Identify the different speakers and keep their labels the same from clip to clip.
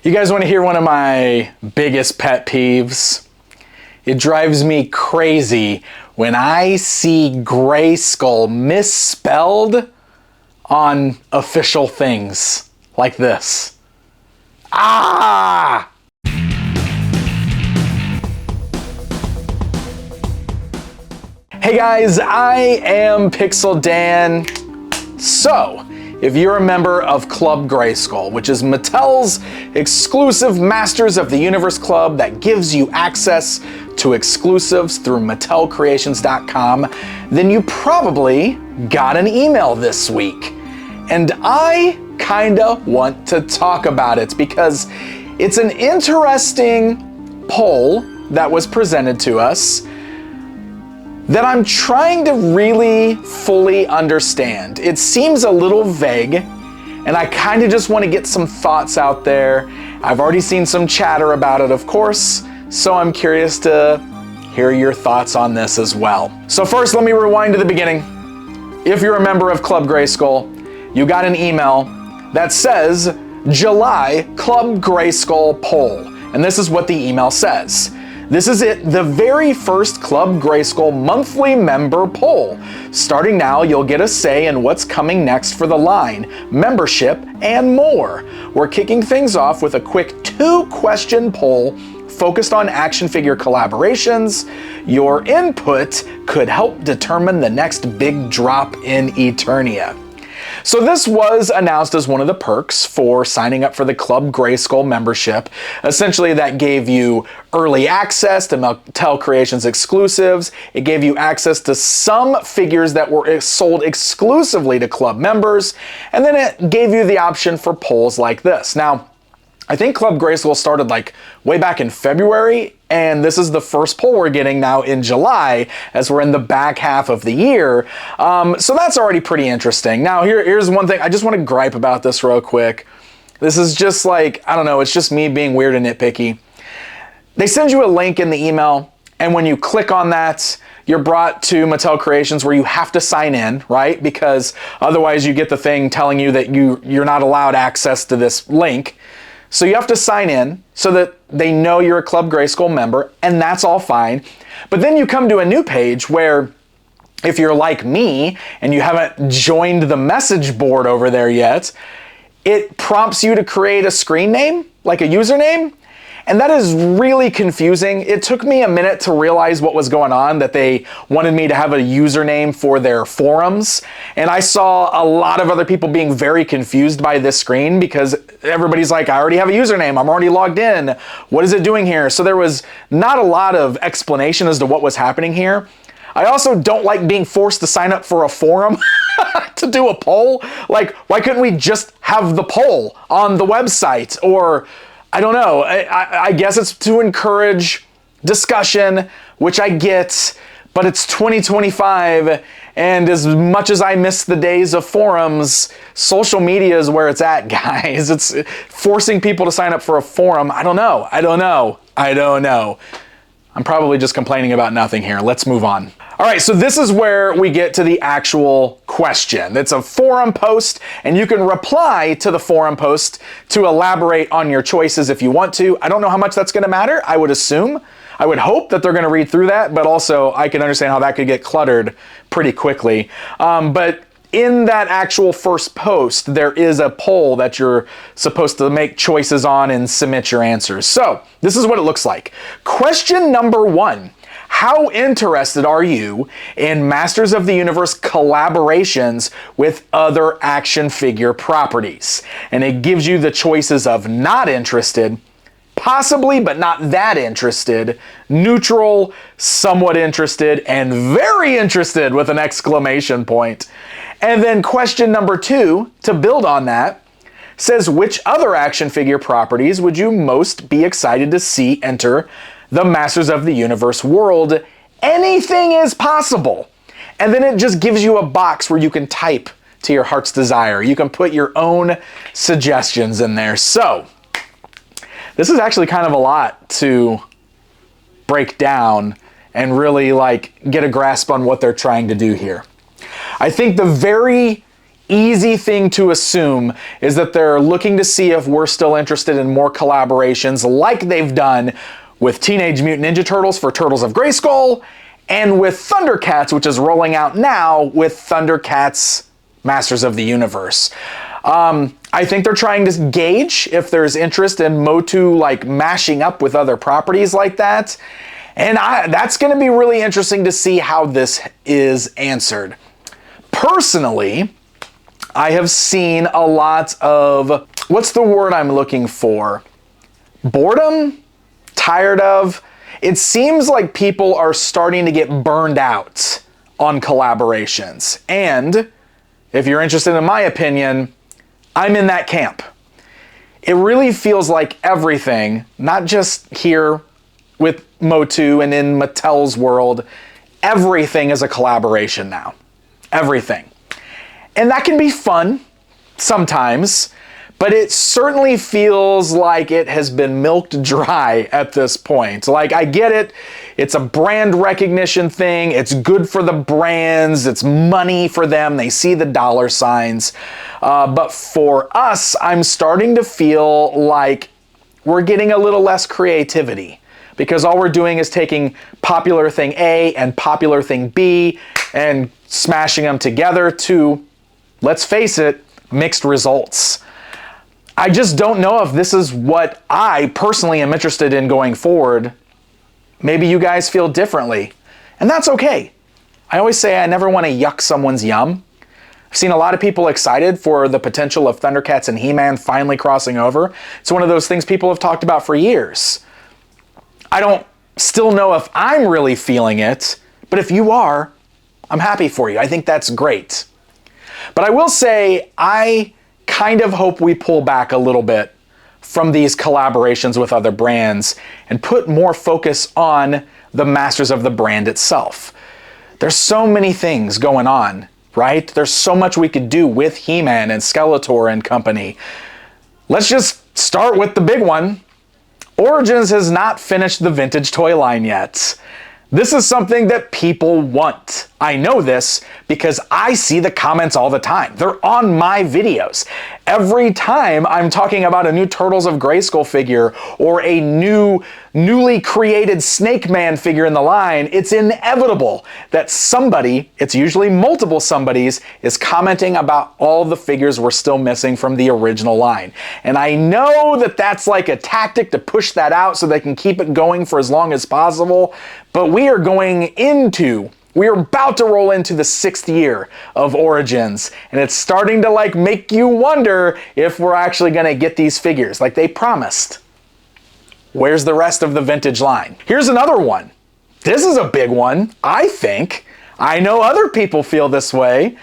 Speaker 1: You guys want to hear one of my biggest pet peeves? It drives me crazy when I see Grayskull misspelled on official things like this. Ah! Hey guys, I am Pixel Dan. So, if you're a member of Club Grayskull, which is Mattel's exclusive Masters of the Universe club that gives you access to exclusives through MattelCreations.com, then you probably got an email this week. And I kinda want to talk about it because it's an interesting poll that was presented to us that I'm trying to really fully understand. It seems a little vague, and I kind of just want to get some thoughts out there. I've already seen some chatter about it, of course, so I'm curious to hear your thoughts on this as well. So first, let me rewind to the beginning. If you're a member of Club Grayskull, you got an email that says July Club Grayskull poll, and this is what the email says. This is it, the very first Club Grayskull monthly member poll. Starting now, you'll get a say in what's coming next for the line, membership, and more. We're kicking things off with a quick 2-question poll focused on action figure collaborations. Your input could help determine the next big drop in Eternia. So this was announced as one of the perks for signing up for the Club Grayskull membership. Essentially, that gave you early access to Mattel Creations exclusives. It gave you access to some figures that were sold exclusively to club members. And then it gave you the option for polls like this. Now, I think Club Grayskull started like way back in February, and this is the first poll we're getting now in July as we're in the back half of the year. So that's already pretty interesting. Now here's one thing, I just want to gripe about this real quick. This is just like, I don't know, it's just me being weird and nitpicky. They send you a link in the email, and when you click on that, you're brought to Mattel Creations where you have to sign in, right? Because otherwise you get the thing telling you that you're not allowed access to this link. So you have to sign in so that they know you're a Club Grayskull member, and that's all fine. But then you come to a new page where, if you're like me and you haven't joined the message board over there yet, it prompts you to create a screen name, like a username. And that is really confusing. It took me a minute to realize what was going on, that they wanted me to have a username for their forums. And I saw a lot of other people being very confused by this screen because everybody's like, I already have a username, I'm already logged in. What is it doing here? So there was not a lot of explanation as to what was happening here. I also don't like being forced to sign up for a forum to do a poll. Like, why couldn't we just have the poll on the website? Or I don't know, I guess it's to encourage discussion, which I get, but it's 2025, and as much as I miss the days of forums, social media is where it's at, guys. It's forcing people to sign up for a forum. I don't know. I'm probably just complaining about nothing here. Let's move on. All right, so this is where we get to the actual question. It's a forum post, and you can reply to the forum post to elaborate on your choices if you want to. I don't know how much that's gonna matter. I would hope that they're gonna read through that, but also I can understand how that could get cluttered pretty quickly. But in that actual first post, there is a poll that you're supposed to make choices on and submit your answers. So this is what it looks like. Question number 1. How interested are you in Masters of the Universe collaborations with other action figure properties? And it gives you the choices of not interested, possibly but not that interested, neutral, somewhat interested, and very interested with an exclamation point. And then question number 2, to build on that, says which other action figure properties would you most be excited to see enter the Masters of the Universe world? Anything is possible. And then it just gives you a box where you can type to your heart's desire. You can put your own suggestions in there. So this is actually kind of a lot to break down and really like get a grasp on what they're trying to do here. I think the very easy thing to assume is that they're looking to see if we're still interested in more collaborations like they've done with Teenage Mutant Ninja Turtles for Turtles of Grayskull, and with ThunderCats, which is rolling out now with ThunderCats Masters of the Universe. I think they're trying to gauge if there's interest in MOTU like mashing up with other properties like that. And that's going to be really interesting to see how this is answered. Personally, I have seen a lot of, what's the word I'm looking for? Boredom? Tired of? It seems like people are starting to get burned out on collaborations. And if you're interested in my opinion, I'm in that camp. It really feels like everything, not just here with MOTU and in Mattel's world, everything is a collaboration now. Everything. And that can be fun sometimes, but it certainly feels like it has been milked dry at this point. Like, I get it. It's a brand recognition thing. It's good for the brands. It's money for them. They see the dollar signs. But for us, I'm starting to feel like we're getting a little less creativity, because all we're doing is taking popular thing A and popular thing B and smashing them together to, let's face it, mixed results. I just don't know if this is what I personally am interested in going forward. Maybe you guys feel differently, and that's okay. I always say I never want to yuck someone's yum. I've seen a lot of people excited for the potential of ThunderCats and He-Man finally crossing over. It's one of those things people have talked about for years. I don't still know if I'm really feeling it, but if you are, I'm happy for you. I think that's great. But I will say, I kind of hope we pull back a little bit from these collaborations with other brands and put more focus on the masters of the brand itself. There's so many things going on, right? There's so much we could do with He-Man and Skeletor and company. Let's just start with the big one. Origins has not finished the vintage toy line yet. This is something that people want. I know this because I see the comments all the time. They're on my videos. Every time I'm talking about a new Turtles of Grayskull figure or a newly created Snake Man figure in the line, it's inevitable that somebody, it's usually multiple somebodies, is commenting about all the figures we're still missing from the original line. And I know that that's like a tactic to push that out so they can keep it going for as long as possible, but we are about to roll into the 6th year of Origins, and it's starting to like make you wonder if we're actually gonna get these figures like they promised. Where's the rest of the vintage line? Here's another one. This is a big one, I think. I know other people feel this way,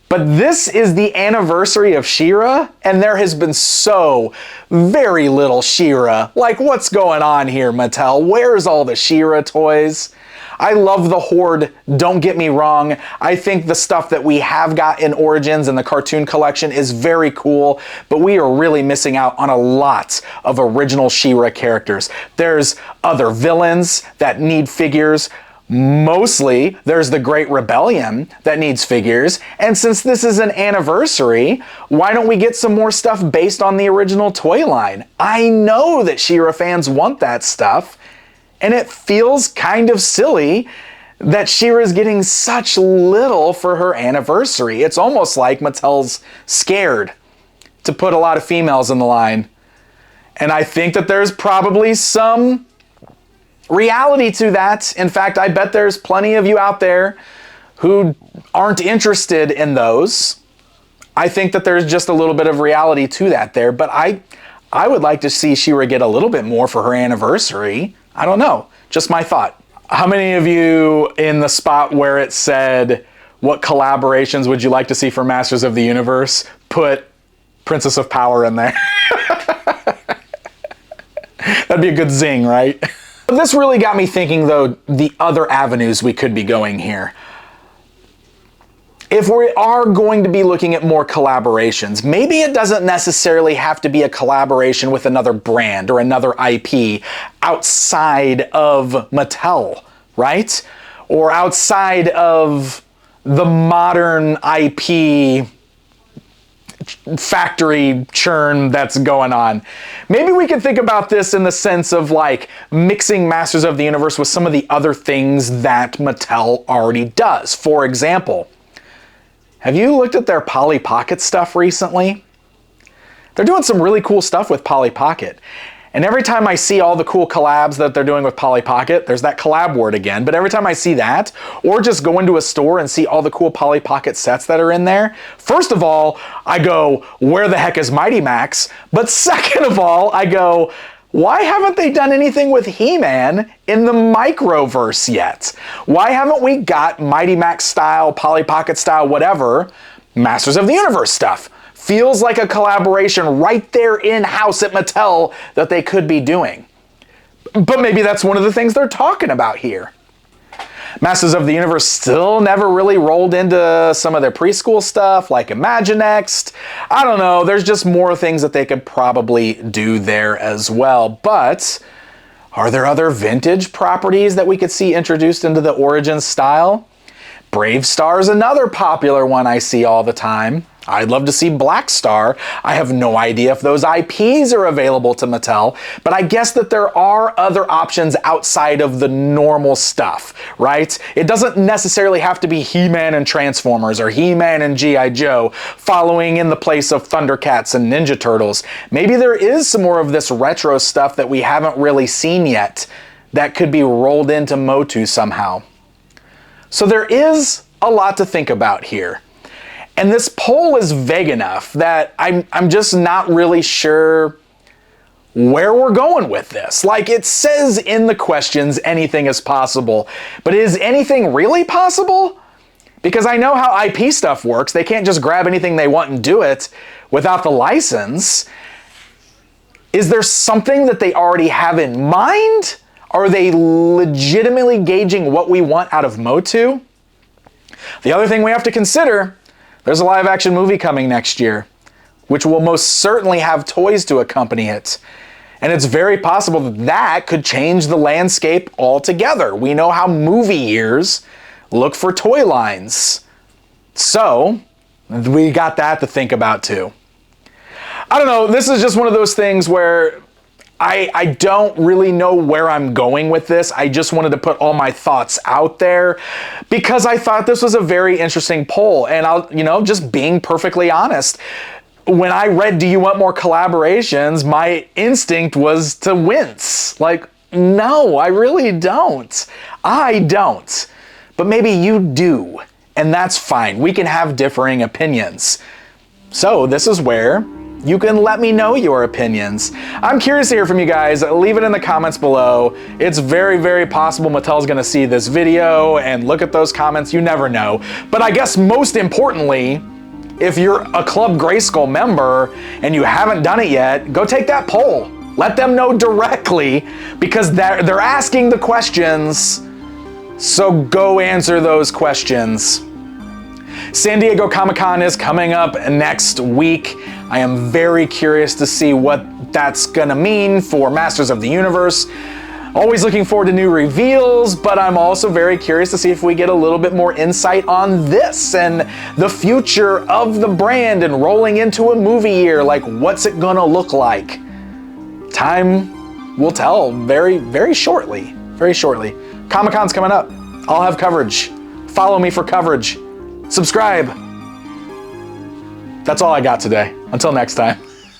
Speaker 1: but this is the anniversary of She-Ra, and there has been so very little She-Ra. Like, what's going on here, Mattel? Where's all the She-Ra toys? I love the Horde, don't get me wrong. I think the stuff that we have got in Origins and the cartoon collection is very cool, but we are really missing out on a lot of original She-Ra characters. There's other villains that need figures. Mostly, there's the Great Rebellion that needs figures, and since this is an anniversary, why don't we get some more stuff based on the original toy line? I know that She-Ra fans want that stuff, and it feels kind of silly that She-Ra's getting such little for her anniversary. It's almost like Mattel's scared to put a lot of females in the line. And I think that there's probably some reality to that. In fact, I bet there's plenty of you out there who aren't interested in those. I think that there's just a little bit of reality to that there, but I would like to see She-Ra get a little bit more for her anniversary. I don't know, just my thought. How many of you in the spot where it said, what collaborations would you like to see for Masters of the Universe, put Princess of Power in there? That'd be a good zing, right? This really got me thinking, though, the other avenues we could be going here. If we are going to be looking at more collaborations, maybe it doesn't necessarily have to be a collaboration with another brand or another IP outside of Mattel, right? Or outside of the modern IP factory churn that's going on. Maybe we could think about this in the sense of like mixing Masters of the Universe with some of the other things that Mattel already does. For example, have you looked at their Polly Pocket stuff recently? They're doing some really cool stuff with Polly Pocket. And every time I see all the cool collabs that they're doing with Polly Pocket, there's that collab word again, but every time I see that, or just go into a store and see all the cool Polly Pocket sets that are in there, first of all, I go, where the heck is Mighty Max? But second of all, I go, why haven't they done anything with He-Man in the Microverse yet? Why haven't we got Mighty Max style, Polly Pocket style, whatever, Masters of the Universe stuff? Feels like a collaboration right there in-house at Mattel that they could be doing. But maybe that's one of the things they're talking about here. Masters of the Universe still never really rolled into some of their preschool stuff like Imaginext. I don't know, there's just more things that they could probably do there as well. But are there other vintage properties that we could see introduced into the Origins style? Brave Star is another popular one I see all the time. I'd love to see Black Star. I have no idea if those IPs are available to Mattel, but I guess that there are other options outside of the normal stuff, right? It doesn't necessarily have to be He-Man and Transformers or He-Man and G.I. Joe following in the place of ThunderCats and Ninja Turtles. Maybe there is some more of this retro stuff that we haven't really seen yet that could be rolled into MOTU somehow. So there is a lot to think about here. And this poll is vague enough that I'm just not really sure where we're going with this. Like, it says in the questions, anything is possible. But is anything really possible? Because I know how IP stuff works. They can't just grab anything they want and do it without the license. Is there something that they already have in mind? Are they legitimately gauging what we want out of MOTU? The other thing we have to consider, there's a live action movie coming next year, which will most certainly have toys to accompany it. And it's very possible that that could change the landscape altogether. We know how movie years look for toy lines. So, we got that to think about too. I don't know, this is just one of those things where I don't really know where I'm going with this. I just wanted to put all my thoughts out there because I thought this was a very interesting poll. And I'll, just being perfectly honest, when I read, do you want more collaborations? My instinct was to wince. Like, no, I really don't. I don't. But maybe you do. And that's fine. We can have differing opinions. So this is where you can let me know your opinions. I'm curious to hear from you guys. Leave it in the comments below. It's very, very possible Mattel's gonna see this video and look at those comments. You never know. But I guess most importantly, if you're a Club Grayskull member and you haven't done it yet, go take that poll. Let them know directly because they're asking the questions. So go answer those questions. San Diego Comic-Con is coming up next week. I am very curious to see what that's gonna mean for Masters of the Universe. Always looking forward to new reveals, but I'm also very curious to see if we get a little bit more insight on this and the future of the brand and rolling into a movie year. Like, what's it gonna look like? Time will tell very, very shortly. Very shortly. Comic-Con's coming up. I'll have coverage. Follow me for coverage. Subscribe. That's all I got today. Until next time.